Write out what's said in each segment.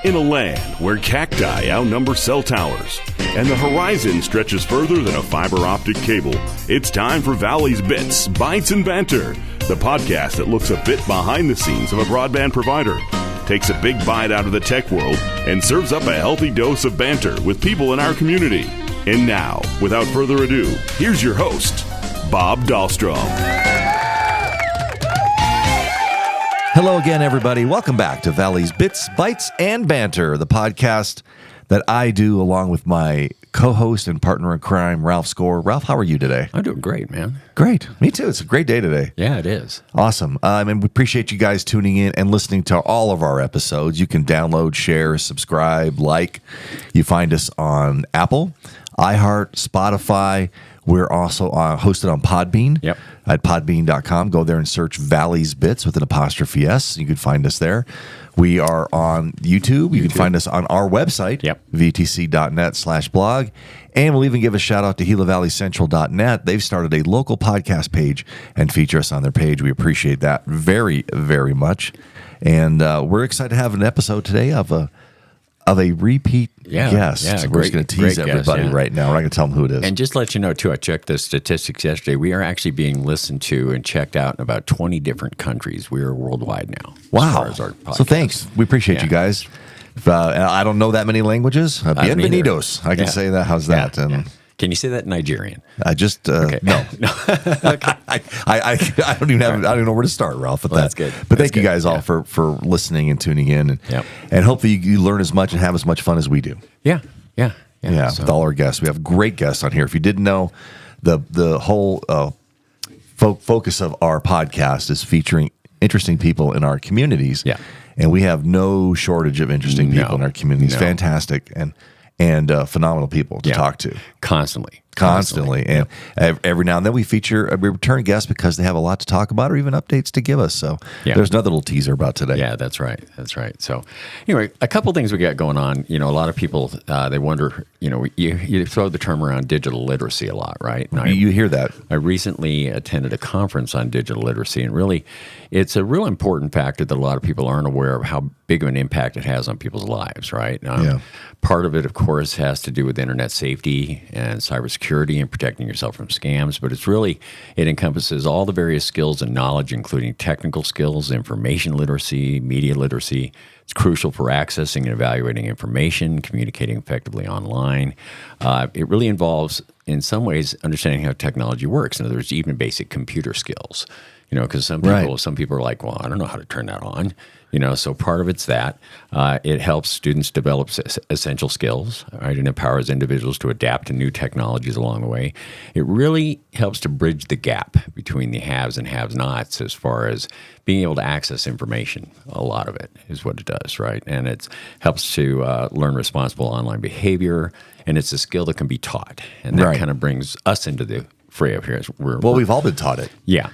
In a land where cacti outnumber cell towers and the horizon stretches further than a fiber optic cable, it's time for Valley's Bits, Bytes and Banter, the podcast that looks a bit behind the scenes of a broadband provider, takes a big bite out of the tech world, and serves up a healthy dose of banter with people in our community. And now, without further ado, here's your host, Bob Dahlstrom. Hello again, everybody. Welcome back to Valley's Bits, Bytes, and Banter, the podcast that I do along with my co-host and partner in crime, Ralph Score. Ralph, how are you today? I'm doing great, man. Great. Me too. It's a great day today. Yeah, it is. Awesome. And we appreciate you guys tuning in and listening to all of our episodes. You can download, share, subscribe, like. You find us on Apple, iHeart, Spotify. We're also hosted on Podbean at podbean.com. Go there and search Valley's Bits with an apostrophe S. You can find us there. We are on YouTube. You can find us on our website, vtc.net/blog. And we'll even give a shout out to GilaValleyCentral.net. They've started a local podcast page and feature us on their page. We appreciate that very, very much. And we're excited to have an episode today of a repeat guest. Yeah, we're just going to tease everybody right now. We're not going to tell them who it is. And just to let you know, too, I checked the statistics yesterday. We are actually being listened to and checked out in about 20 different countries. We are worldwide now. Wow. As far as our podcast. So thanks. We appreciate you guys. I don't know that many languges. Bienvenidos. I can say that. How's that? Can you say that in Nigerian? I just no. Okay. I don't even know where to start, Ralph. With that's good. But thank you guys all for listening and tuning in, and hopefully you learn as much and have as much fun as we do. Yeah. With all our guests, we have great guests on here. If you didn't know, the whole focus of our podcast is featuring interesting people in our communities. Yeah, and we have no shortage of interesting people in our communities. Fantastic and phenomenal people to talk to. Constantly. And every now and then we return guests because they have a lot to talk about or even updates to give us. So there's another little teaser about today. Yeah, that's right. So anyway, a couple things we got going on. You know, a lot of people, they wonder, you throw the term around digital literacy a lot, right? You hear that. I recently attended a conference on digital literacy, and really it's a real important factor that a lot of people aren't aware of how big of an impact it has on people's lives, right? Part of it, of course, has to do with internet safety and cybersecurity and protecting yourself from scams, but it encompasses all the various skills and knowledge, including technical skills, information literacy, media literacy. It's crucial for accessing and evaluating information, communicating effectively online. It really involves, in some ways, understanding how technology works. In other words, even basic computer skills. Because some people are like, well, I don't know how to turn that on. So part of it's that. It helps students develop essential skills, right, and empowers individuals to adapt to new technologies along the way. It really helps to bridge the gap between the haves and have-nots as far as being able to access information. A lot of it is what it does, right? And it helps to learn responsible online behavior, and it's a skill that can be taught. And that kind of brings us into the fray of here. We've all been taught it. Yeah.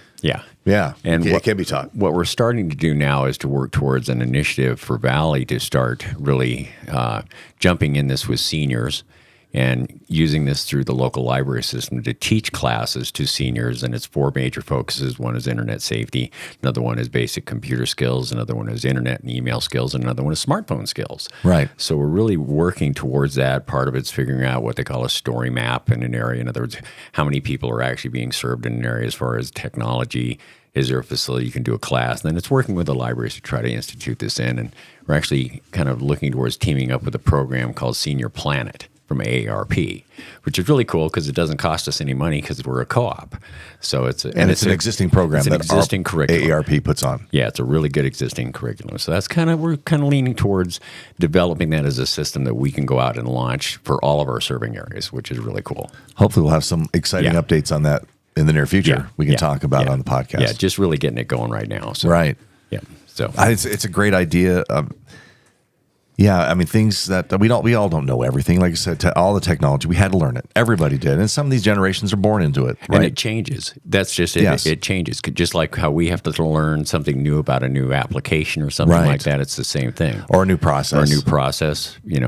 And it can be taught. What we're starting to do now is to work towards an initiative for Valley to start really jumping in this with seniors and using this through the local library system to teach classes to seniors. And it's 4 major focuses. One is internet safety. Another one is basic computer skills. Another one is internet and email skills. And another one is smartphone skills. Right. So we're really working towards that. Part of it's figuring out what they call a story map in an area. In other words, how many people are actually being served in an area as far as technology. Is there a facility you can do a class? And then it's working with the libraries to try to institute this in. And we're actually kind of looking towards teaming up with a program called Senior Planet from AARP, which is really cool because it doesn't cost us any money because we're a co-op. So it's an existing program that curriculum. AARP puts on. Yeah, it's a really good existing curriculum. So we're kind of leaning towards developing that as a system that we can go out and launch for all of our serving areas, which is really cool. Hopefully we'll have some exciting updates on that in the near future. We can talk about on the podcast. Yeah, just really getting it going right now. So, right. Yeah. So it's a great idea. Yeah, I mean, things that we all don't know everything. Like I said, all the technology, we had to learn it. Everybody did. And some of these generations are born into it. Right? And it changes. That's just it. Yes. It changes. Just like how we have to learn something new about a new application or something like that, it's the same thing. Or a new process.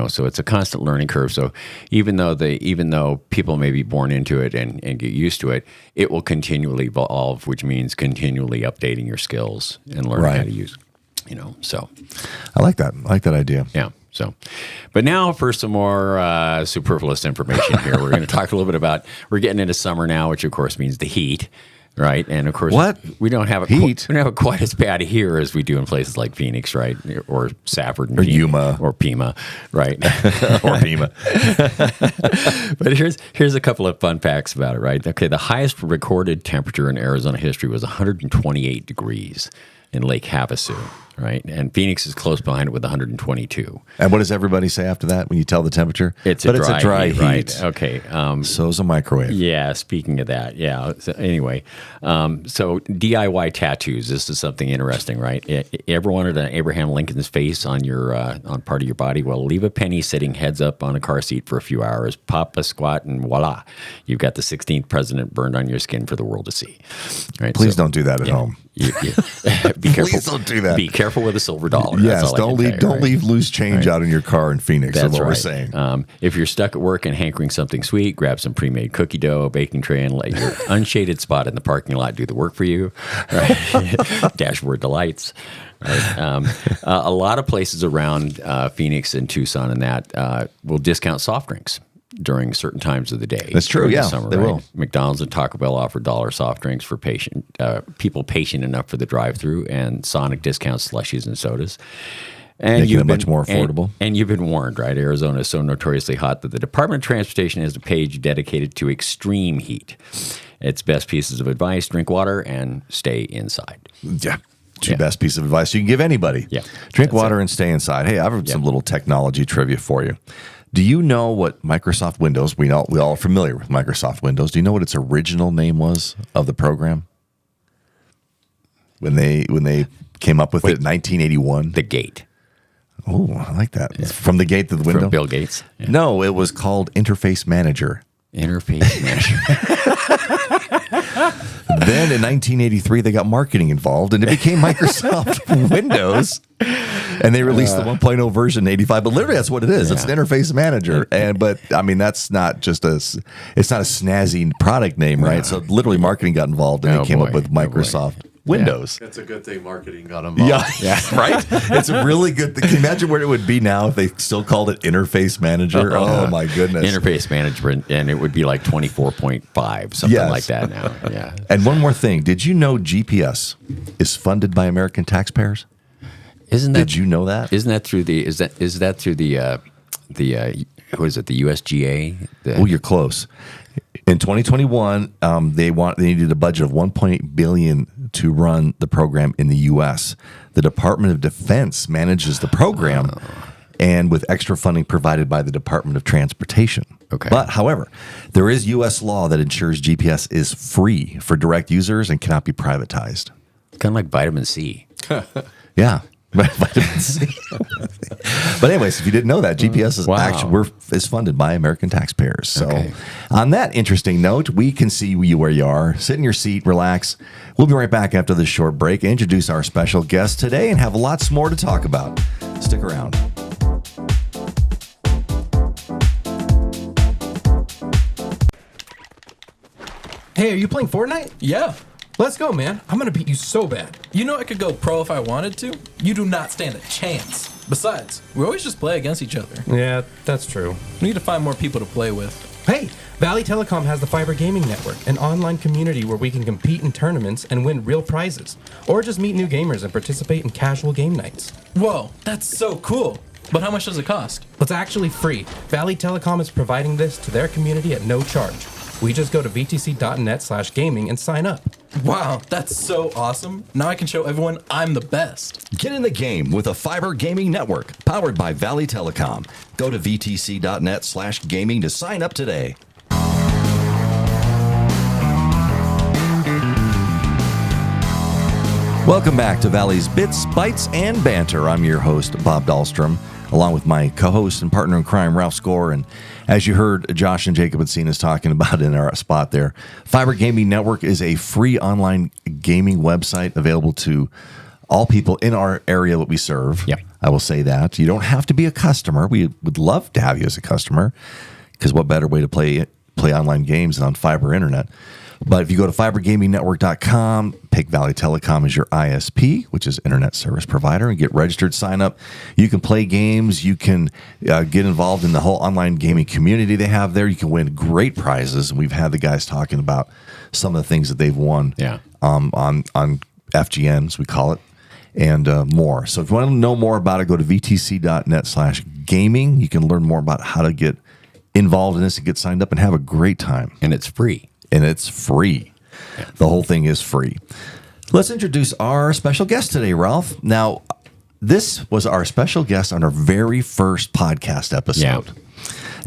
So it's a constant learning curve. So even though people may be born into it and get used to it, it will continually evolve, which means continually updating your skills and learning how to use it. So I like that. I like that idea. Yeah. So, but now for some more superfluous information here, we're going to talk a little bit about, we're getting into summer now, which of course means the heat, right? And of course, we don't have heat. We don't have it quite as bad here as we do in places like Phoenix, right? Or Safford, or Yuma, or Pima, right? or Pima. But here's a couple of fun facts about it, right? Okay, the highest recorded temperature in Arizona history was 128 degrees in Lake Havasu, right? And Phoenix is close behind it with 122. And what does everybody say after that when you tell the temperature? It's a dry heat. Right. Okay. So's a microwave. Yeah. Speaking of that, yeah. So anyway, so DIY tattoos. This is something interesting, right? You ever wanted an Abraham Lincoln's face on your on part of your body? Well, leave a penny sitting heads up on a car seat for a few hours, pop a squat, and voila, you've got the 16th president burned on your skin for the world to see. Right? Please don't do that at home. Be careful. Please don't do that. Be careful with a silver dollar. Yes, don't leave loose change out in your car in Phoenix. That's what we're saying. If you're stuck at work and hankering something sweet, grab some pre-made cookie dough, a baking tray, and let your unshaded spot in the parking lot do the work for you. Right? Dashboard delights. Right? A lot of places around Phoenix and Tucson and that will discount soft drinks during certain times of the day. That's true. Yeah, summer, they will. McDonald's and Taco Bell offer dollar soft drinks for people patient enough for the drive-through, and Sonic discounts slushies and sodas. And making it much more affordable. And you've been warned, right? Arizona is so notoriously hot that the Department of Transportation has a page dedicated to extreme heat. Its best pieces of advice: drink water and stay inside. Yeah. Two best piece of advice you can give anybody. Yeah. Drink water and stay inside. Hey, I've some little technology trivia for you. Do you know what Microsoft Windows, we all are familiar with Microsoft Windows. Do you know what its original name was of the program? When they came up with it in 1981? The Gate. Oh, I like that. Yeah. From the gate to the window? From Bill Gates? Yeah. No, it was called Interface Manager. Interface Manager. Then in 1983, they got marketing involved, and it became Microsoft Windows. And they released the 1.0 version in 85. But literally, that's what it is. Yeah. It's an interface manager. But I mean, that's not just it's not a snazzy product name, right? So literally, marketing got involved, and they came up with Microsoft Windows. It's a good thing marketing got involved. Yeah, right? It's a really good thing. Can you imagine where it would be now if they still called it Interface Manager? Oh, my goodness. Interface Management, and it would be like 24.5, something like that now. Yeah. And one more thing. Did you know GPS is funded by American taxpayers? Did you know that? Isn't that through the who is it, the USGA? Oh, you're close. In 2021, they needed a budget of $1.8 billion to run the program in the U.S. The Department of Defense manages the program, and with extra funding provided by the Department of Transportation. Okay. But, however, there is U.S. law that ensures GPS is free for direct users and cannot be privatized. Kind of like vitamin C. Yeah. Vitamin C. But anyways, if you didn't know that, GPS is funded by American taxpayers. So on that interesting note, we can see you where you are. Sit in your seat, relax. We'll be right back after this short break, introduce our special guest today, and have lots more to talk about. Stick around. Hey, are you playing Fortnite? Yeah. Let's go, man. I'm gonna beat you so bad. You know I could go pro if I wanted to. You do not stand a chance. Besides, we always just play against each other. Yeah, that's true. We need to find more people to play with. Hey, Valley Telecom has the Fiber Gaming Network, an online community where we can compete in tournaments and win real prizes, or just meet new gamers and participate in casual game nights. Whoa, that's so cool. But how much does it cost? It's actually free. Valley Telecom is providing this to their community at no charge. We just go to vtc.net/gaming and sign up. Wow, that's so awesome. Now I can show everyone I'm the best. Get in the game with a Fiber Gaming Network powered by Valley Telecom. Go to vtc.net/gaming to sign up today. Welcome back to Valley's Bits, Bytes, and Banter. I'm your host, Bob Dahlstrom, along with my co-host and partner in crime, Ralph Score. And as you heard Josh and Jacob and Cena's talking about in our spot there, Fiber Gaming Network is a free online gaming website available to all people in our area that we serve. Yep. I will say that. You don't have to be a customer. We would love to have you as a customer, because what better way to play online games than on fiber internet? But if you go to fibergamingnetwork.com, pick Valley Telecom as your ISP, which is Internet Service Provider, and get registered, sign up. You can play games. You can get involved in the whole online gaming community they have there. You can win great prizes. And we've had the guys talking about some of the things that they've won on FGNs, we call it, and more. So if you want to know more about it, go to vtc.net/gaming. You can learn more about how to get involved in this and get signed up and have a great time. And it's free. Yeah. The whole thing is free. Let's introduce our special guest today, Ralph. Now, this was our special guest on our very first podcast episode. Yeah.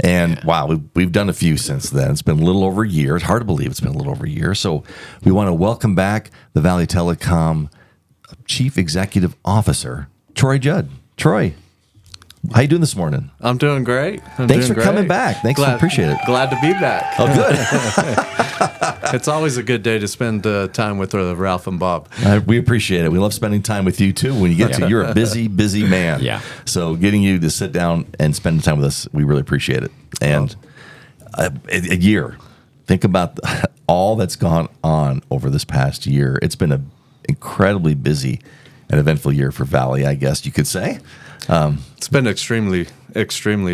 And wow, we've done a few since then. It's been a little over a year. It's hard to believe it's been a little over a year. So we want to welcome back the Valley Telecom Chief Executive Officer, Troy Judd. Troy, how you doing this morning? I'm doing great. Thanks for coming back. Appreciate it. Glad to be back. Oh, good. It's always a good day to spend time with Ralph and Bob. We appreciate it. We love spending time with you, too. When you get to, you're a busy, busy man. Yeah. So getting you to sit down and spend time with us, we really appreciate it. And a year. Think about all that's gone on over this past year. It's been an incredibly busy and eventful year for Valley, I guess you could say. It's been extremely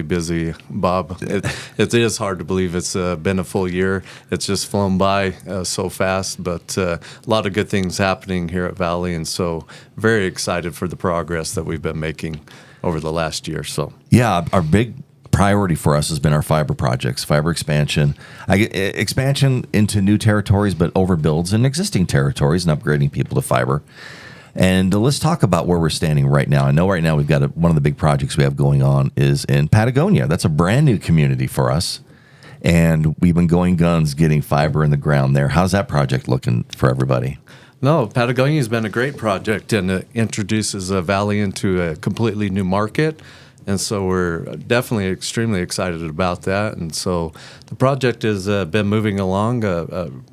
busy, Bob. It is hard to believe it's been a full year. It's just flown by so fast, but a lot of good things happening here at Valley, and so very excited for the progress that we've been making over the last year. So yeah, our big priority for us has been our fiber projects, fiber expansion, expansion into new territories, but overbuilds in existing territories and upgrading people to fiber. And let's talk about where we're standing right now. I know right now we've got one of the big projects we have going on is in Patagonia. That's a brand new community for us. And we've been going guns getting fiber in the ground there. How's that project looking for everybody? No, Patagonia has been a great project, and it introduces Valley into a completely new market. And so we're definitely extremely excited about that. And so the project has been moving along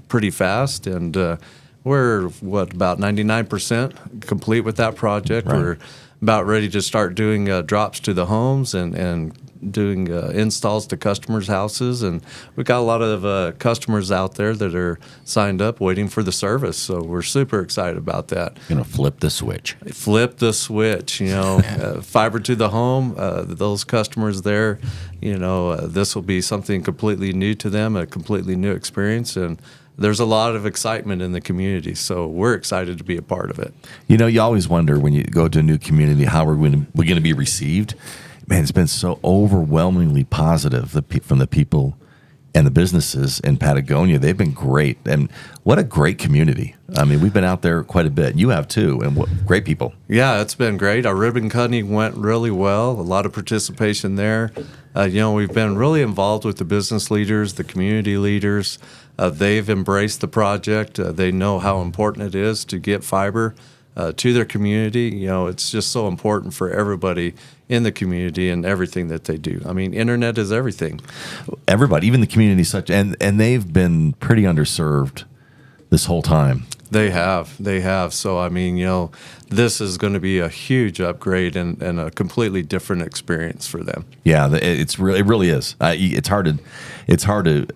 pretty fast, and we're, about 99% complete with that project. Right. We're about ready to start doing drops to the homes and doing installs to customers' houses. And we've got a lot of customers out there that are signed up waiting for the service. So we're super excited about that. You're going to flip the switch. Flip the switch, fiber to the home, those customers there, this will be something completely new to them, a completely new experience. And there's a lot of excitement in the community, so we're excited to be a part of it. You always wonder when you go to a new community how we're going to be received. Man, it's been so overwhelmingly positive from the people and the businesses in Patagonia. They've been great, and what a great community. I mean, we've been out there quite a bit. You have too, and great people. Yeah, it's been great. Our ribbon cutting went really well. A lot of participation there. We've been really involved with the business leaders, the community leaders. They've embraced the project. They know how important it is to get fiber to their community. It's just so important for everybody in the community and everything that they do. I mean, internet is everything. Everybody, even the community, and they've been pretty underserved this whole time. They have. So, I mean, this is going to be a huge upgrade and a completely different experience for them. Yeah, it really is. It's hard to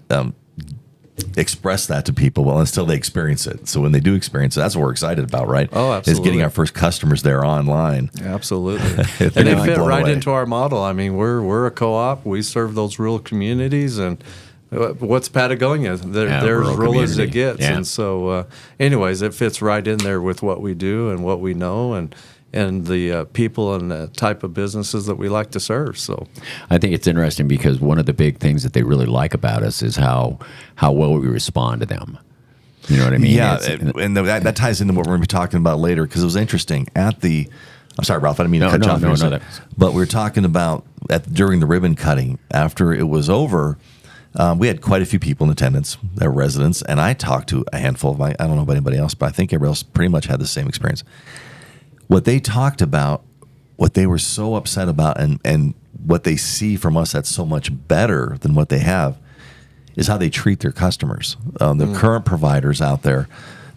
express that to people until they experience it. So when they do experience it, that's what we're excited about, right? Oh, absolutely. Is getting our first customers there online. Absolutely. And they fit right into our model. I mean, we're a co-op. We serve those rural communities, and what's Patagonia? They're as rural as it gets. Yeah. And so anyways, it fits right in there with what we do and what we know and the people and the type of businesses that we like to serve. So I think it's interesting because one of the big things that they really like about us is how well we respond to them. You know what I mean? Yeah, and that ties into what we're going to be talking about later, because it was interesting at the – I'm sorry, Ralph, I didn't mean to cut you off. No, but we were talking about during the ribbon cutting, after it was over, we had quite a few people in attendance, their residents, and I talked to a handful of I don't know about anybody else, but I think everybody else pretty much had the same experience. What they talked about, what they were so upset about, and what they see from us that's so much better than what they have, is how they treat their customers. The current providers out there,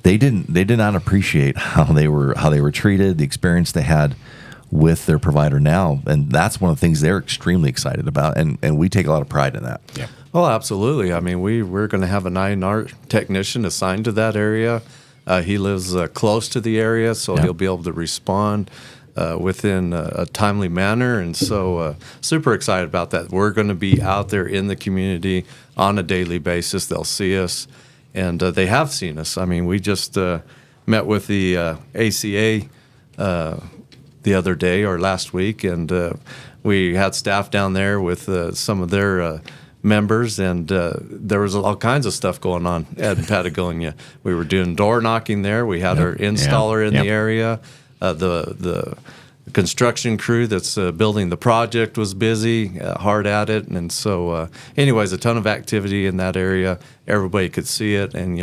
they did not appreciate how they were treated, the experience they had with their provider now, and that's one of the things they're extremely excited about, and we take a lot of pride in that. Yeah. Oh, absolutely. I mean, we're going to have an INR technician assigned to that area. He lives close to the area, so he'll be able to respond within a timely manner. And so super excited about that. We're going to be out there in the community on a daily basis. They'll see us, and they have seen us. I mean, we just met with the ACA the other day or last week, and we had staff down there with some of their members, and there was all kinds of stuff going on in Patagonia. We were doing door knocking there. We had our installer in the area. The construction crew that's building the project was busy, hard at it, and so anyways, a ton of activity in that area. Everybody could see it, and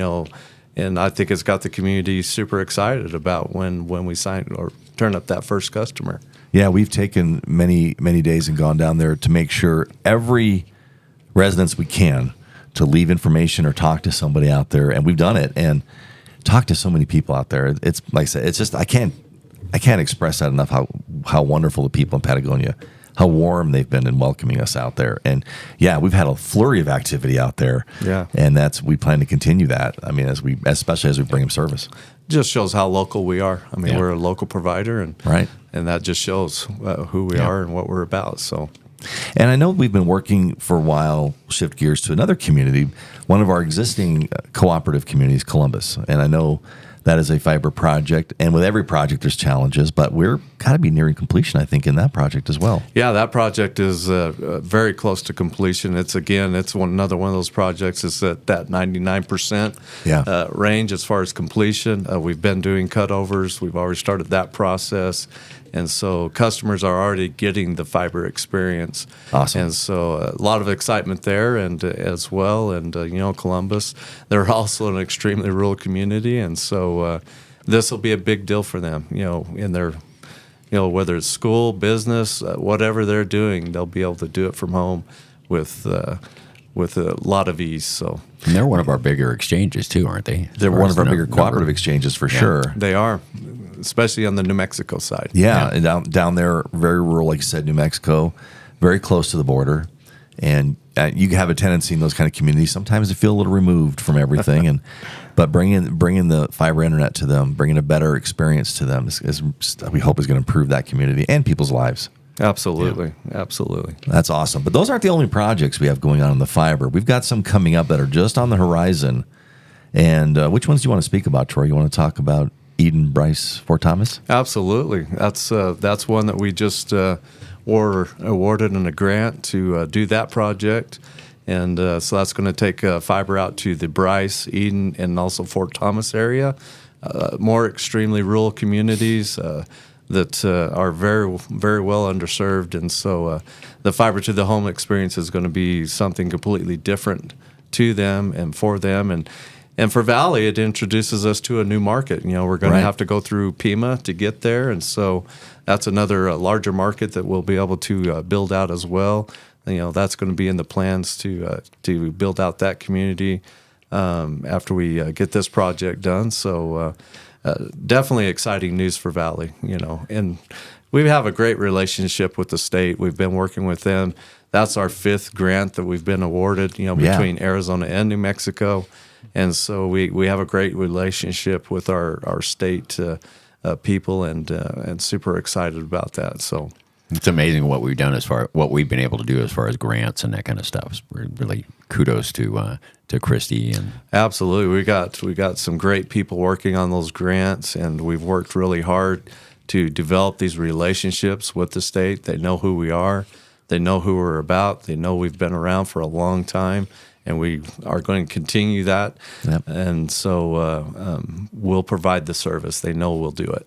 and I think it's got the community super excited about when we sign or turn up that first customer. Yeah, we've taken many days and gone down there to make sure every residents we can to leave information or talk to somebody out there, and we've done it and talked to so many people out there. It's like I said, it's just I can't express that enough how wonderful the people in Patagonia, how warm they've been in welcoming us out there. And yeah, we've had a flurry of activity out there. Yeah, and we plan to continue that. I mean, especially as we bring them service. Just shows how local we are. I mean, we're a local provider, and that just shows who we are and what we're about. So. And I know we've been working for a while, shift gears to another community, one of our existing cooperative communities, Columbus. And I know that is a fiber project, and with every project there's challenges, but we're got to be nearing completion, I think, in that project as well. Yeah, that project is very close to completion. It's another one of those projects is at that 99% range as far as completion. We've been doing cutovers. We've already started that process. And so customers are already getting the fiber experience. Awesome. And so a lot of excitement there and as well. And, Columbus, they're also an extremely rural community. And so this will be a big deal for them, in their, whether it's school, business, whatever they're doing, they'll be able to do it from home with a lot of ease. So. And they're one of our bigger exchanges too, aren't they? They're one of our bigger cooperative exchanges for sure. They are. Especially on the New Mexico side. Yeah. And down there, very rural, like you said, New Mexico, very close to the border. And you have a tendency in those kind of communities sometimes to feel a little removed from everything. But bringing the fiber internet to them, bringing a better experience to them, we hope is going to improve that community and people's lives. Absolutely. Yeah. Absolutely. That's awesome. But those aren't the only projects we have going on in the fiber. We've got some coming up that are just on the horizon. And which ones do you want to speak about, Troy? You want to talk about Eden, Bryce, Fort Thomas? Absolutely. That's one that we just were awarded in a grant to do that project. And so that's going to take fiber out to the Bryce, Eden, and also Fort Thomas area. More extremely rural communities that are very, very well underserved. And so the fiber to the home experience is going to be something completely different to them and for them. And for Valley, it introduces us to a new market. We're going to have to go through PEMA to get there, and so that's another larger market that we'll be able to build out as well. That's going to be in the plans to build out that community after we get this project done. So definitely exciting news for Valley. And we have a great relationship with the state. We've been working with them. That's our 5th grant that we've been awarded. Between Arizona and New Mexico. And so we have a great relationship with our state people and super excited about that. So it's amazing what we've done what we've been able to do as far as grants and that kind of stuff. It's really kudos to Christy and absolutely. We got some great people working on those grants, and we've worked really hard to develop these relationships with the state. They know who we are. They know who we're about. They know we've been around for a long time. And we are going to continue that. Yep. And so we'll provide the service. They know we'll do it.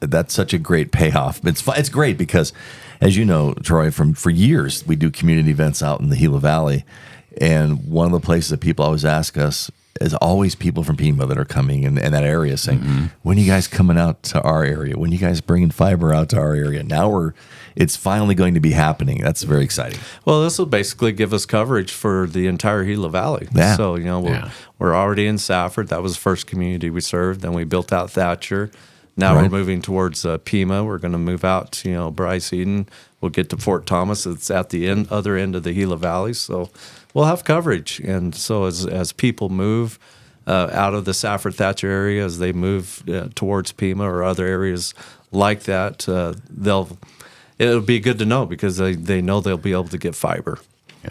That's such a great payoff. It's great because, as you know, Troy, for years, we do community events out in the Gila Valley. And one of the places that people always ask us is always people from PEMA that are coming in that area saying, when are you guys coming out to our area? When are you guys bringing fiber out to our area? Now it's finally going to be happening. That's very exciting. Well, this will basically give us coverage for the entire Gila Valley. Yeah. So, we're already in Safford. That was the first community we served. Then we built out Thatcher. Now Right. we're moving towards Pima. We're going to move out to, Bryce Eden. We'll get to Fort Thomas. It's at the other end of the Gila Valley. So we'll have coverage. And so as people move out of the Safford Thatcher area, as they move towards Pima or other areas like that, it'll be good to know because they know they'll be able to get fiber.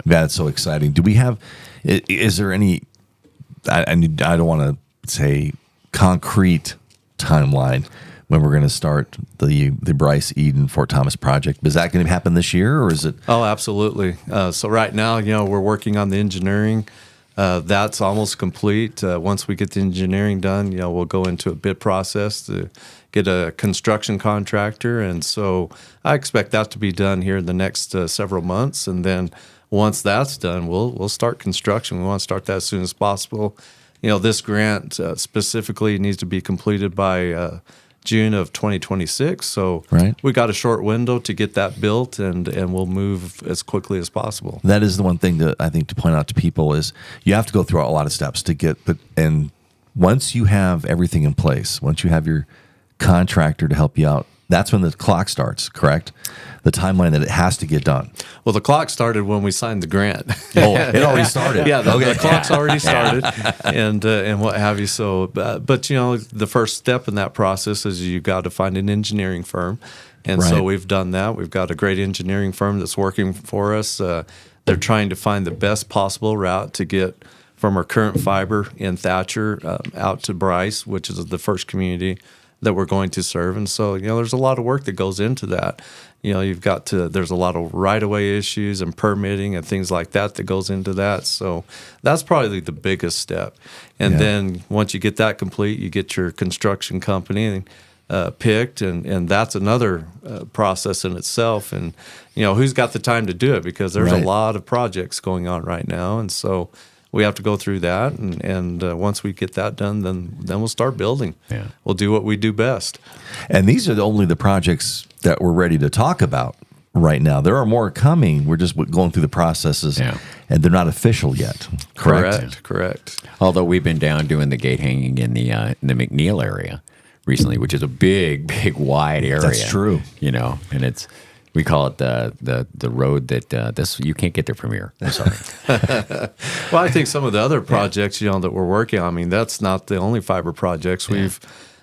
That's so exciting. Do we have, is there any, I don't want to say concrete timeline when we're going to start the Bryce Eden Fort Thomas project? Is that going to happen this year or is it? Oh, absolutely. So right now, we're working on the engineering. That's almost complete. Once we get the engineering done, we'll go into a bid process to get a construction contractor. And so I expect that to be done here in the next several months. And then once that's done, we'll start construction. We want to start that as soon as possible. This grant specifically needs to be completed by June of 2026. So Right. we got a short window to get that built, and we'll move as quickly as possible. That is the one thing that I think to point out to people is you have to go through a lot of steps to get, and once you have everything in place, once you have your contractor to help you out, that's when the clock starts, correct? The timeline that it has to get done. Well, the clock started when we signed the grant. Oh, it already started. Yeah, the clock's already started, and what have you. So, but the first step in that process is you got to find an engineering firm, and Right. so we've done that. We've got a great engineering firm that's working for us. They're trying to find the best possible route to get from our current fiber in Thatcher out to Bryce, which is the first community that we're going to serve. And so, there's a lot of work that goes into that. There's a lot of right-of-way issues and permitting and things like that goes into that. So that's probably the biggest step. And then once you get that complete, you get your construction company picked, and that's another process in itself. And, who's got the time to do it? Because there's Right. a lot of projects going on right now. And so we have to go through that, and once we get that done, then we'll start building. Yeah. We'll do what we do best. And these are only the projects that we're ready to talk about right now. There are more coming. We're just going through the processes, and they're not official yet. Correct? Correct. Although we've been down doing the gate hanging in the McNeil area recently, which is a big, wide area. That's true. And it's. We call it the road that you can't get there from here. I'm sorry. Well, I think some of the other projects that we're working on. I mean, that's not the only fiber projects.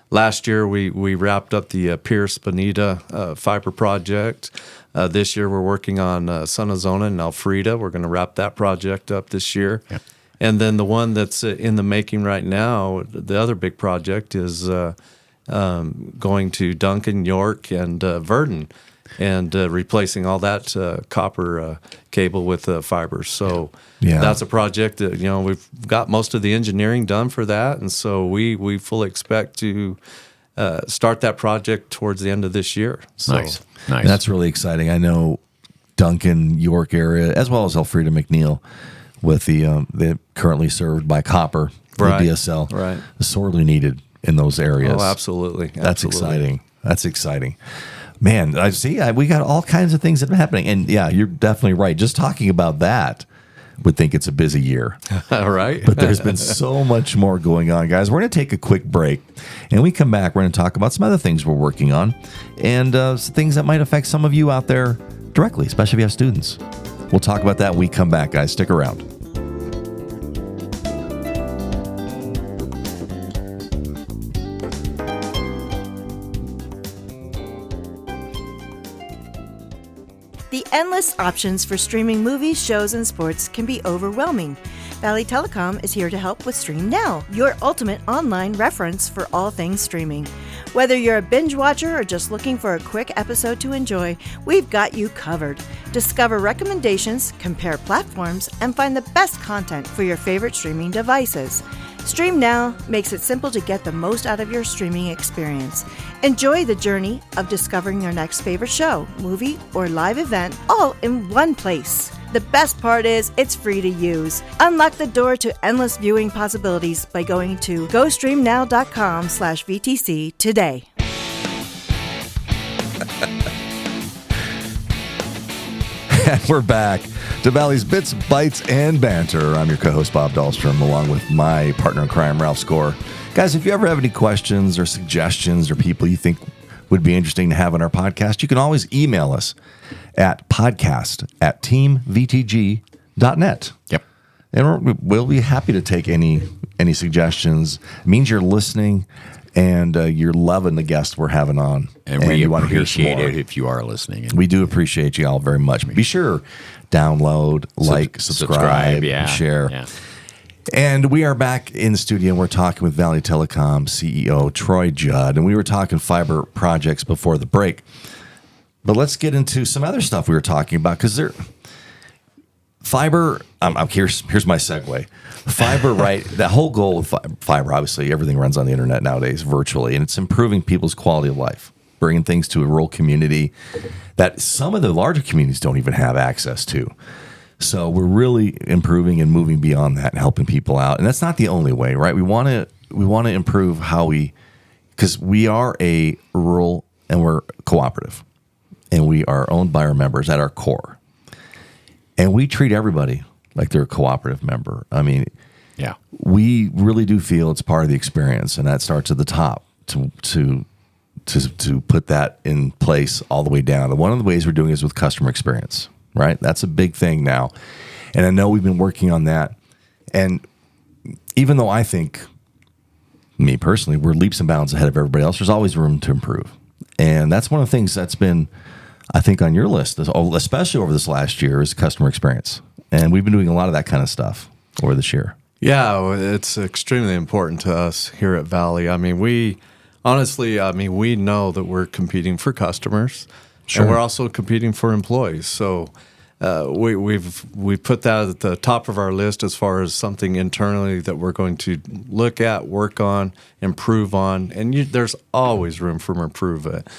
Last year we wrapped up the Pierce Bonita fiber project. This year we're working on Sunazona and Elfrida. We're going to wrap that project up this year. Yeah. And then the one that's in the making right now, the other big project is going to Duncan, York, and Verdon, and replacing all that copper cable with fiber. So that's a project that we've got most of the engineering done for that, and so we fully expect to start that project towards the end of this year. So, Nice. And that's really exciting. I know Duncan, York area, as well as Elfrida McNeil, with they're currently served by copper, Right. the DSL, Right. is sorely needed in those areas. Oh, absolutely. That's Absolutely. exciting. That's exciting. Man, I see. We got all kinds of things that are happening. And yeah, you're definitely right. Just talking about that would think it's a busy year. All right. But there's been so much more going on, guys. We're going to take a quick break. And we come back, we're going to talk about some other things we're working on and some things that might affect some of you out there directly, especially if you have students. We'll talk about that when we come back, guys. Stick around. The endless options for streaming movies, shows, and sports can be overwhelming. Valley Telecom is here to help with Stream Now, your ultimate online reference for all things streaming. Whether you're a binge watcher or just looking for a quick episode to enjoy, we've got you covered. Discover recommendations, compare platforms, and find the best content for your favorite streaming devices. Stream Now makes it simple to get the most out of your streaming experience. Enjoy the journey of discovering your next favorite show, movie, or live event all in one place. The best part is it's free to use. Unlock the door to endless viewing possibilities by going to gostreamnow.com/VTC today. And we're back to Valley's Bits, Bytes, and Banter. I'm your co-host, Bob Dahlstrom, along with my partner in crime, Ralph Score. Guys, if you ever have any questions or suggestions or people you think would be interesting to have on our podcast, you can always email us at podcast@teamvtg.net. Yep. And we'll be happy to take any suggestions. It means you're listening and you're loving the guest we're having on. And we you want to hear some appreciate more. it if you are listening. We do appreciate you all very much. Be sure, download, subscribe, yeah, and share. Yeah. And we are back in the studio, and we're talking with Valley Telecom CEO Troy Judd, and we were talking fiber projects before the break. But let's get into some other stuff we were talking about, because fiber. Here's my segue. Fiber, right? The whole goal of fiber, obviously, everything runs on the internet nowadays, virtually, and it's improving people's quality of life, bringing things to a rural community that some of the larger communities don't even have access to. So we're really improving and moving beyond that and helping people out. And that's not the only way, right? We want to improve because we are a rural and we're cooperative, and we are owned by our members at our core. And we treat everybody like they're a cooperative member. I mean, Yeah. we really do feel it's part of the experience, and that starts at the top to put that in place all the way down. And one of the ways we're doing is with customer experience. Right? That's a big thing now. And I know we've been working on that. And even though I think, me personally, we're leaps and bounds ahead of everybody else, there's always room to improve. And that's one of the things that's been, I think, on your list, especially over this last year, is customer experience. And we've been doing a lot of that kind of stuff over this year. Yeah, it's extremely important to us here at Valley. I mean, we know that we're competing for customers. Sure. And we're also competing for employees. So we put that at the top of our list as far as something internally that we're going to look at, work on, improve on. And there's always room for improvement.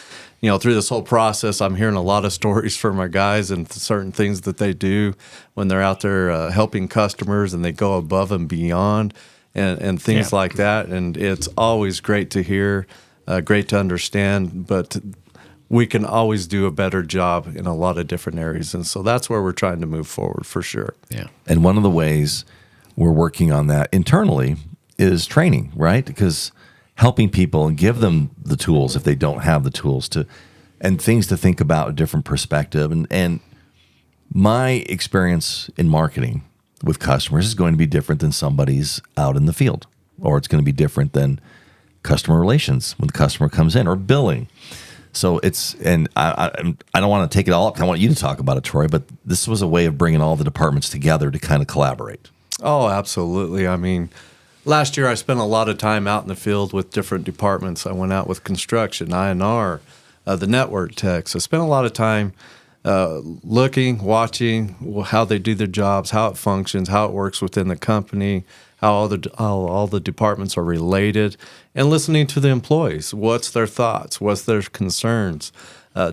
Through this whole process, I'm hearing a lot of stories from my guys and certain things that they do when they're out there helping customers, and they go above and beyond and things like that. And it's always great to hear, great to understand, but we can always do a better job in a lot of different areas. And so that's where we're trying to move forward for sure. Yeah. And one of the ways we're working on that internally is training, right? Because helping people and give them the tools if they don't have the tools and things to think about a different perspective. And my experience in marketing with customers is going to be different than somebody's out in the field, or it's going to be different than customer relations when the customer comes in, or billing. So I don't want to take it all up. I want you to talk about it, Troy, but this was a way of bringing all the departments together to kind of collaborate. Oh, absolutely. I mean, last year I spent a lot of time out in the field with different departments. I went out with construction, I&R, the network techs. I spent a lot of time looking, watching how they do their jobs, how it functions, how it works within the company, how all the departments are related, and listening to the employees. What's their thoughts? What's their concerns?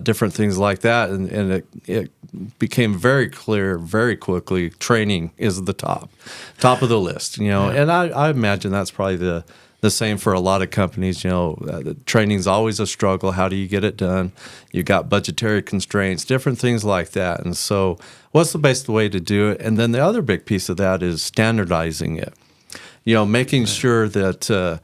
Different things like that. And it became very clear very quickly, training is the top of the list. And I imagine that's probably the same for a lot of companies. Training's always a struggle. How do you get it done? You got budgetary constraints, different things like that. And so what's the best way to do it? And then the other big piece of that is standardizing it. Making sure that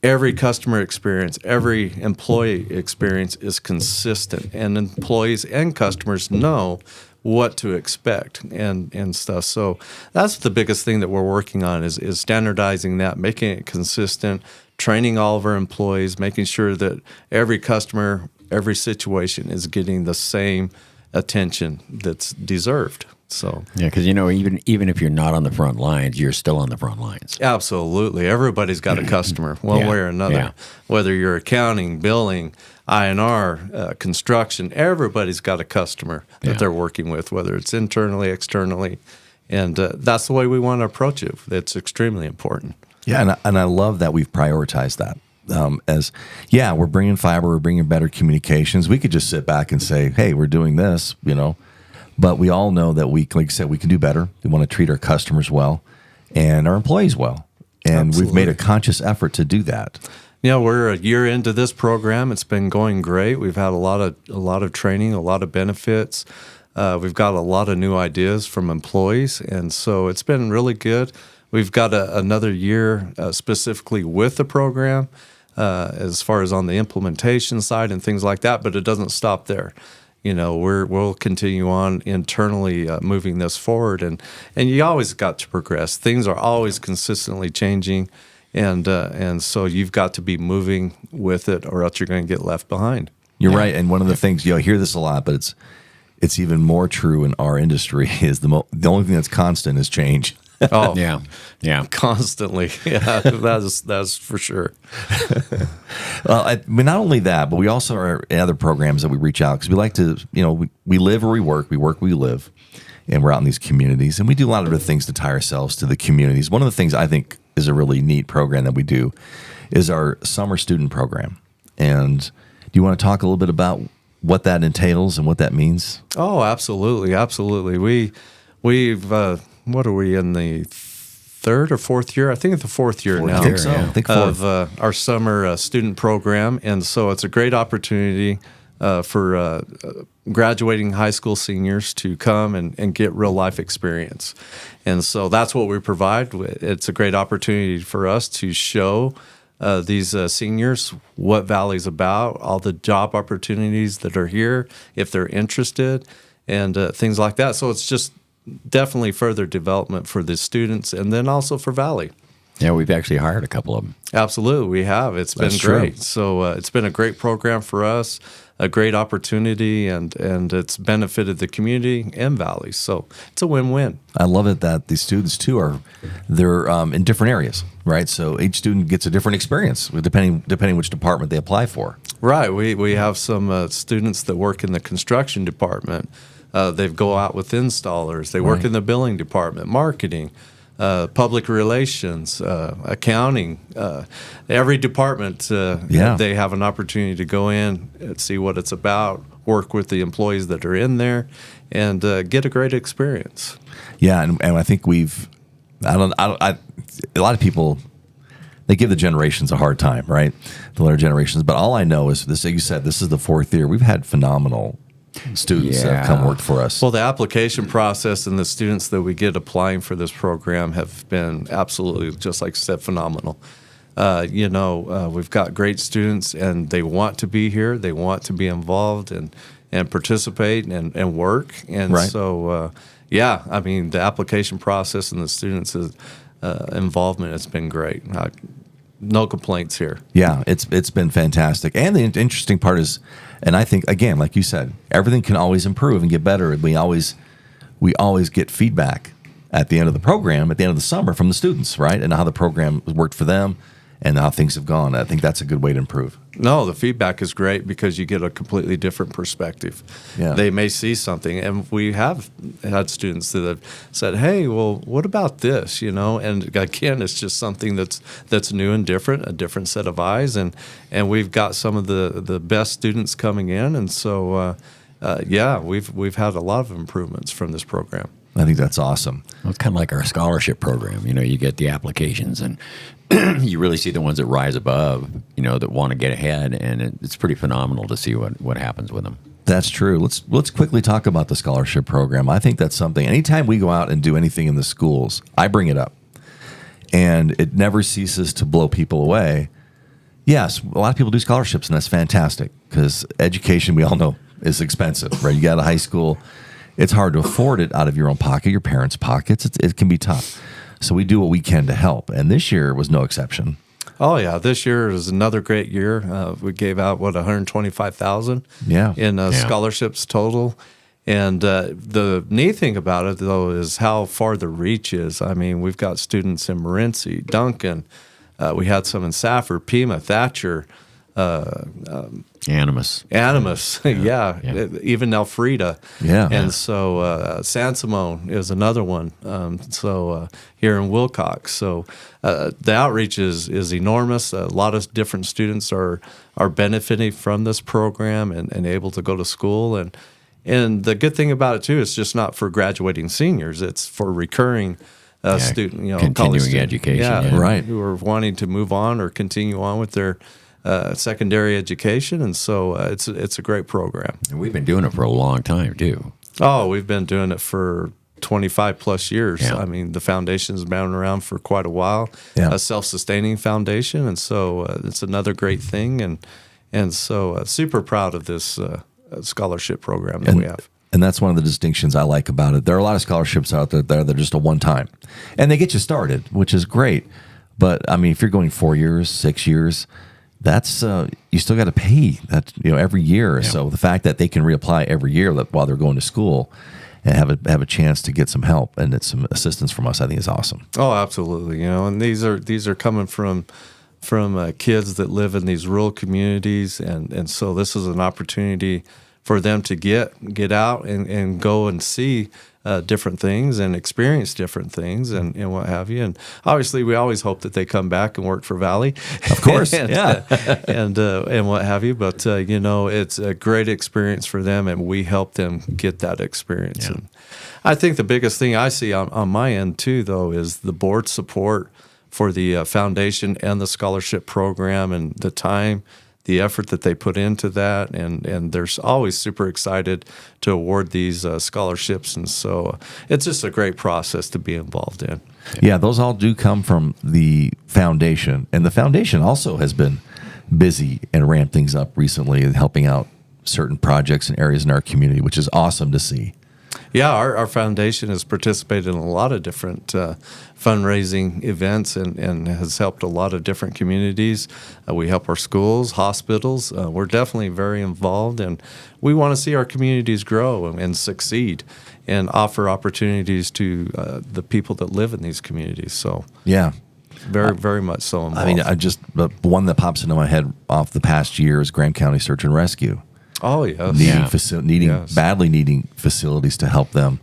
every customer experience, every employee experience is consistent, and employees and customers know what to expect and stuff. So that's the biggest thing that we're working on is standardizing that, making it consistent, training all of our employees, making sure that every customer, every situation is getting the same attention that's deserved. So because even if you're not on the front lines, you're still on the front lines. Absolutely, everybody's got a customer one way or another. Yeah. Whether you're accounting, billing, I&R, construction, everybody's got a customer that they're working with, whether it's internally, externally, and that's the way we want to approach it. It's extremely important. Yeah, and I love that we've prioritized that. We're bringing fiber, we're bringing better communications. We could just sit back and say, hey, we're doing this, but we all know that like I said, we can do better. We want to treat our customers well and our employees well. And We've made a conscious effort to do that. We're a year into this program. It's been going great. We've had a lot of training, a lot of benefits. We've got a lot of new ideas from employees, and so it's been really good. we've got another year specifically with the program as far as on the implementation side and things like that, but it doesn't stop there. We'll continue on internally moving this forward, and you always got to progress. Things are always consistently changing, and so you've got to be moving with it, or else you're going to get left behind. You're right, and one of the things I hear this a lot, but it's even more true in our industry is the only thing that's constant is change. Oh yeah, constantly. Yeah, that's for sure. Well, not only that, but we also are in other programs that we reach out because we like to, we live where we work where we live, and we're out in these communities, and we do a lot of other things to tie ourselves to the communities. One of the things I think is a really neat program that we do is our summer student program. And do you want to talk a little bit about what that entails and what that means? Oh, absolutely, absolutely. We've what are we in the third or fourth year? I think it's the fourth year now. I think so. I think fourth. Of our summer student program, and so it's a great opportunity for graduating high school seniors to come and get real life experience. And so that's what we provide. It's a great opportunity for us to show these seniors what Valley's about, all the job opportunities that are here if they're interested, and things like that. So it's just definitely further development for the students and then also for Valley. Yeah, we've actually hired a couple of them. Absolutely, we have. It's been great. True. So it's been a great program for us, a great opportunity, and it's benefited the community and Valley. So it's a win-win. I love it that these students too they're in different areas, right? So each student gets a different experience depending which department they apply for. Right. We have some students that work in the construction department. They go out with installers. They work in the billing department, marketing, public relations, accounting. Every department, they have an opportunity to go in and see what it's about, work with the employees that are in there, and get a great experience. Yeah, and I think a lot of people, they give the generations a hard time, right? The later generations. But all I know is this. Like you said, this is the fourth year. We've had phenomenal students that have come work for us. Well, the application process and the students that we get applying for this program have been absolutely, just like you said, phenomenal. We've got great students, and they want to be here. They want to be involved and participate and work. And so, the application process and the students' involvement has been great. No complaints here. Yeah, it's been fantastic. And the interesting part is, and I think, again, like you said, everything can always improve and get better. We always get feedback at the end of the program, at the end of the summer, from the students, right? And how the program worked for them and how things have gone. I think that's a good way to improve. No, the feedback is great because you get a completely different perspective. Yeah. They may see something, and we have had students that have said, "Hey, well, what about this?" And again, it's just something that's new and different, a different set of eyes, and we've got some of the best students coming in, and so we've had a lot of improvements from this program. I think that's awesome. Well, it's kind of like our scholarship program. You get the applications, and you really see the ones that rise above, that want to get ahead, and it's pretty phenomenal to see what happens with them. That's true. Let's quickly talk about the scholarship program. I think that's something. Anytime we go out and do anything in the schools, I bring it up, and it never ceases to blow people away. Yes, a lot of people do scholarships, and that's fantastic because education, we all know, is expensive, right? You got a high school. It's hard to afford it out of your own pocket, your parents' pockets. It can be tough. So we do what we can to help. And this year was no exception. Oh, yeah. This year is another great year. We gave out, $125,000 in scholarships total. And the neat thing about it, though, is how far the reach is. I mean, we've got students in Morenci, Duncan. We had some in Safford, Pima, Thatcher. Animus. Yeah. Even Elfrida. Yeah. And so San Simone is another one. Here in Wilcox. So the outreach is enormous. A lot of different students are benefiting from this program and able to go to school. And the good thing about it, too, is just not for graduating seniors. It's for recurring student, continuing education. Right. Who are wanting to move on or continue on with their secondary education, and so it's a great program. And we've been doing it for a long time too. Oh, we've been doing it for 25 plus years. Yeah. I mean, the foundation's been around for quite a while, Yeah. a self-sustaining foundation. And so it's another great thing. And so super proud of this scholarship program that we have. And that's one of the distinctions I like about it. There are a lot of scholarships out there that are just a one-time, and they get you started, which is great. But I mean, if you're going 4 years, 6 years, that's you still got to pay that every year. Yeah. So the fact that they can reapply every year while they're going to school and have a chance to get some help and some assistance from us, I think is awesome. Oh, absolutely. And these are coming from kids that live in these rural communities, and so this is an opportunity for them to get out and go and see different things and experience different things and what have you. And obviously, we always hope that they come back and work for Valley, Of course, and, yeah, and what have you. But it's a great experience for them, and we help them get that experience. Yeah. And I think the biggest thing I see on my end too, though, is the board support for the foundation and the scholarship program, and the time, the effort that they put into that, and they're always super excited to award these scholarships, and so it's just a great process to be involved in. Yeah, those all do come from the foundation, and the foundation also has been busy and ramped things up recently and helping out certain projects and areas in our community, which is awesome to see. Yeah, our foundation has participated in a lot of different fundraising events and has helped a lot of different communities. We help our schools, hospitals. We're definitely very involved, and we want to see our communities grow and succeed and offer opportunities to the people that live in these communities. So Yeah. very, very much so involved. I mean, the one that pops into my head off the past year is Graham County Search and Rescue. Oh, yes. Badly needing facilities to help them.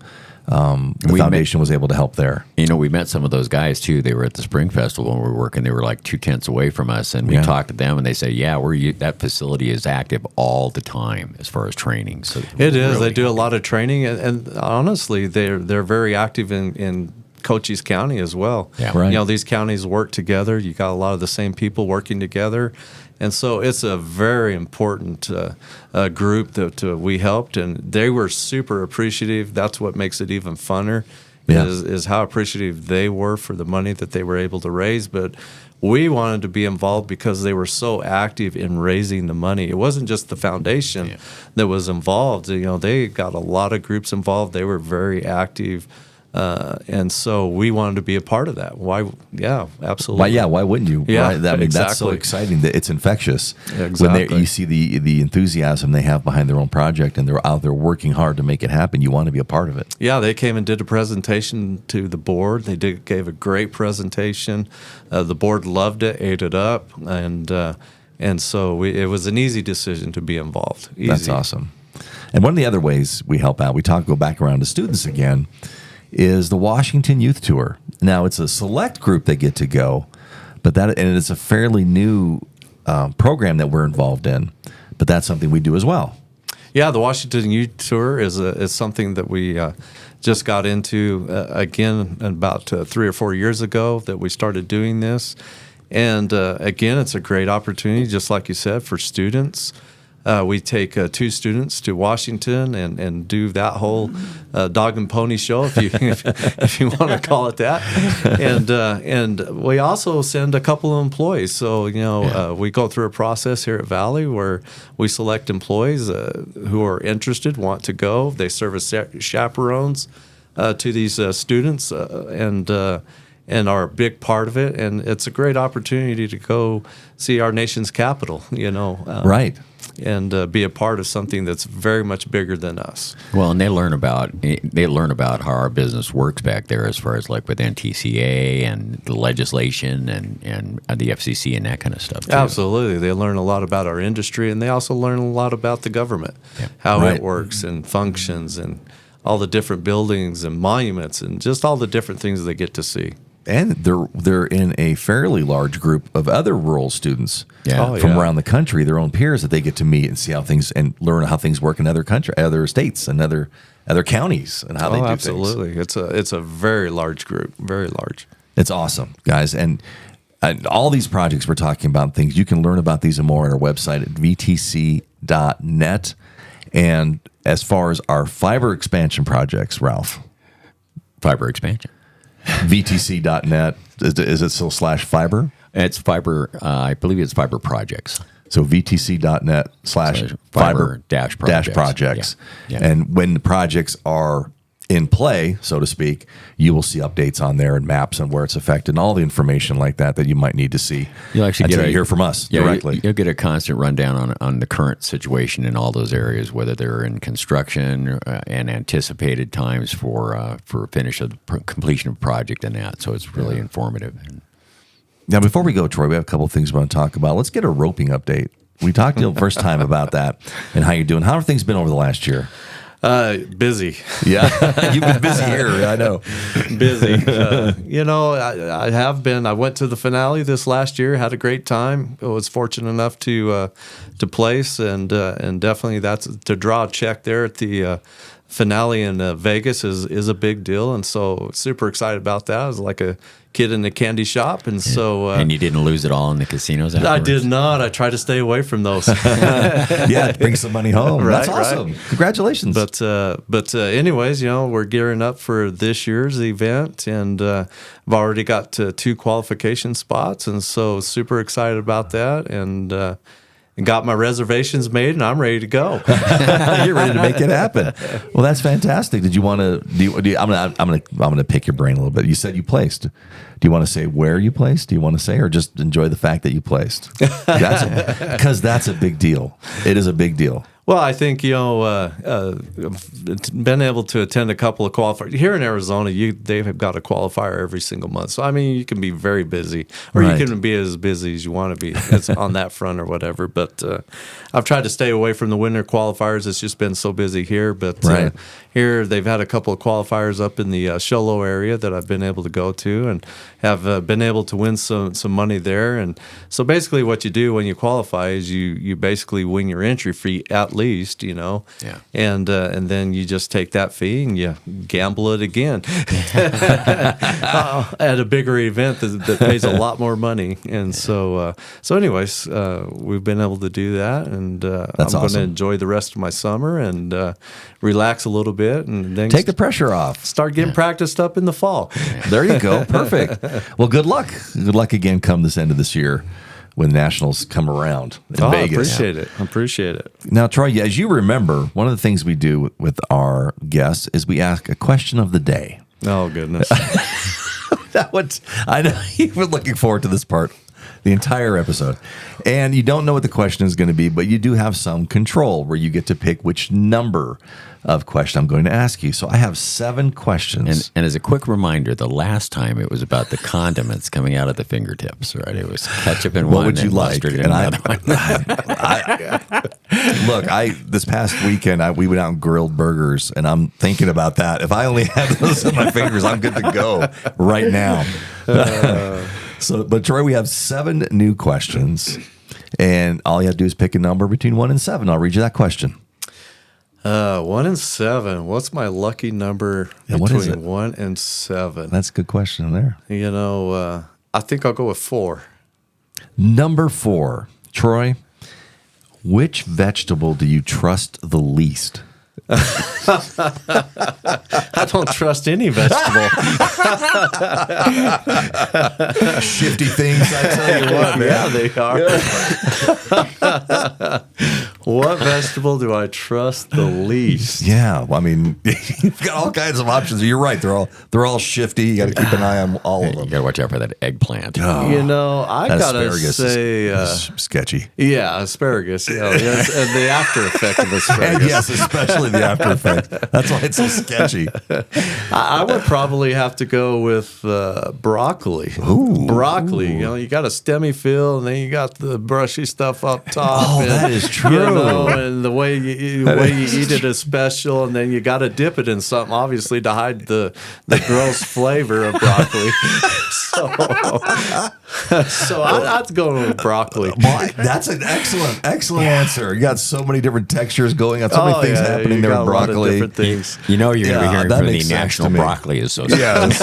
The foundation was able to help there. We met some of those guys too. They were at the Spring Festival when we were working. They were like 2 tents away from us, and we talked to them, and they say, "Yeah, that facility is active all the time as far as training." So it is. They do a lot of training, and honestly, they're very active in Cochise County as well. Yeah. Right. These counties work together. You got a lot of the same people working together. And so it's a very important group that we helped, and they were super appreciative. That's what makes it even funner, is how appreciative they were for the money that they were able to raise. But we wanted to be involved because they were so active in raising the money. It wasn't just the foundation that was involved. They got a lot of groups involved. They were very active. And so we wanted to be a part of that. Why? Yeah, absolutely. Why wouldn't you? Yeah, right? I mean, that's so exactly. exciting that it's infectious. Exactly. When you see the enthusiasm they have behind their own project, and they're out there working hard to make it happen, you want to be a part of it. Yeah, they came and did a presentation to the board. They gave a great presentation. The board loved it, ate it up, and so it was an easy decision to be involved. Easy. That's awesome. And one of the other ways we help out, go back around to students again, is the Washington Youth Tour. Now, it's a select group that get to go, and it's a fairly new program that we're involved in, but that's something we do as well. Yeah, the Washington Youth Tour is something that we just got into again about 3 or 4 years ago that we started doing this. And again, it's a great opportunity, just like you said, for students. We take 2 students to Washington and do that whole dog and pony show, if you want to call it that. And we also send a couple of employees. So we go through a process here at Valley where we select employees who are interested, want to go. They serve as chaperones to these students and are a big part of it. And it's a great opportunity to go see our nation's capital. Right. And be a part of something that's very much bigger than us. Well, and they learn about how our business works back there, as far as like with NTCA and the legislation and the FCC and that kind of stuff too. Absolutely, they learn a lot about our industry, and they also learn a lot about the government, how it works and functions, and all the different buildings and monuments, and just all the different things they get to see. And they're in a fairly large group of other rural students from around the country, their own peers that they get to meet and see how things and learn how things work in other states and other counties and how they do absolutely. things. It's a very large group, very large. It's awesome, guys. And all these projects we're talking about, things you can learn about these and more on our website at vtc.net. And as far as our fiber expansion projects, Ralph. Fiber expansion. VTC.net. Is it still /fiber? It's fiber. I believe it's fiber projects. So VTC.net /fiber dash projects. Yeah. And when the projects are in play, so to speak, you will see updates on there and maps and where it's affected and all the information like that you might need to see. You'll actually until you hear from us directly. You'll get a constant rundown on the current situation in all those areas, whether they're in construction and anticipated times for finish of completion of project and that. So it's really informative. Now, before we go, Troy, we have a couple of things we want to talk about. Let's get a roping update. We talked to you the first time about that and how you're doing. How have things been over the last year? Busy. Yeah, you've been busy here. I know. Busy. I have been. I went to the finale this last year. Had a great time. I was fortunate enough to place and definitely that's to draw a check there at the finale in Vegas is a big deal, and so super excited about that. I was like a kid in the candy shop, and so and you didn't lose it all in the casinos afterwards? I did not. I try to stay away from those. Yeah, bring some money home. Right, that's awesome. right. Congratulations. But anyways, we're gearing up for this year's event, and I've already got 2 qualification spots, and so super excited about that, and got my reservations made, and I'm ready to go. You're ready to make it happen. Well, that's fantastic. Did you want to? I'm gonna pick your brain a little bit. You said you placed. Do you want to say where you placed? Do you want to say, or just enjoy the fact that you placed? Because that's a big deal. It is a big deal. Well, I think, been able to attend a couple of qualifiers. Here in Arizona, they've got a qualifier every single month. So, I mean, you can be very busy, or right. You can be as busy as you want to be on that front or whatever. But I've tried to stay away from the winter qualifiers. It's just been so busy here. But right. Here, they've had a couple of qualifiers up in the Sholo area that I've been able to go to and have been able to win some money there. And so basically what you do when you qualify is you basically win your entry fee at least, Yeah. and then you just take that fee and you gamble it again at a bigger event that pays a lot more money. And so anyways, we've been able to do that, and I'm going to enjoy the rest of my summer and relax a little bit, and then take the pressure off. Start getting practiced up in the fall. There you go. Perfect. Well, good luck. Good luck again come this end of this year when the Nationals come around in Vegas. I appreciate it. Now, Troy, as you remember, one of the things we do with our guests is we ask a question of the day. Oh, goodness. I know you were looking forward to this part the entire episode. And you don't know what the question is going to be, but you do have some control where you get to pick which number of question I'm going to ask you. So I have 7 questions. And as a quick reminder, the last time it was about the condiments coming out of the fingertips, right? It was ketchup in what one would you and like? mustard in And another one. Look, this past weekend, we went out and grilled burgers, and I'm thinking about that. If I only had those in my fingers, I'm good to go right now. But Troy, we have 7 new questions, and all you have to do is pick a number between 1 and 7. I'll read you that question. 1 and 7. What's my lucky number between 1 and 7? That's a good question there. I think I'll go with 4. Number 4. Troy, which vegetable do you trust the least? I don't trust any vegetable. Shifty things, I tell you what, man. Yeah, they are. What vegetable do I trust the least? Yeah, well, I mean, you've got all kinds of options. You're right; they're all shifty. You got to keep an eye on all of them. You got to watch out for that eggplant. Oh, I gotta say, is sketchy. Yeah, asparagus. Yes, and the after effect of asparagus. And yes, especially the after effect. That's why it's so sketchy. I would probably have to go with broccoli. Ooh. Broccoli. You got a stemmy feel, and then you got the brushy stuff up top. Oh, and, that is true. And the way you eat it is special, and then you got to dip it in something, obviously, to hide the gross flavor of broccoli. So I'd go with broccoli. Boy, that's an excellent answer. You got so many different textures going on, so many things happening there with broccoli. Different things. You know you're going to be hearing that from the makes sense National to me. Broccoli Association. Yes,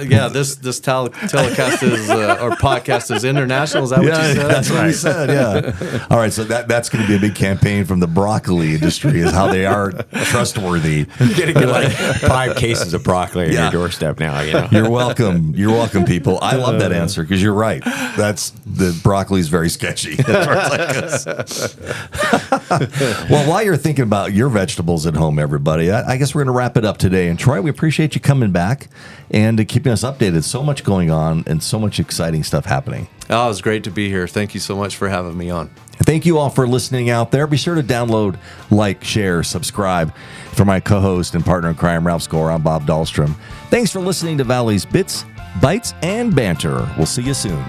Yeah, this telecast is or podcast is international. Is that what you said? That's what we said. Yeah. All right, so that's going to be a big campaign from the broccoli industry, is how they are trustworthy. You're going to get like 5 cases of broccoli on your doorstep now. You know. You're welcome. You're welcome, people. I love that answer because you're right. The broccoli is very sketchy. As far as that goes. Well, while you're thinking about your vegetables at home, everybody, I guess we're going to wrap it up today. And Troy, we appreciate you coming back and keeping us updated. So much going on and so much exciting stuff happening. Oh, it was great to be here. Thank you so much for having me on. Thank you all for listening out there. Be sure to download, like, share, subscribe. For my co-host and partner in crime, Ralph Score, I'm Bob Dahlstrom. Thanks for listening to Valley's Bits, Bytes, and Banter. We'll see you soon.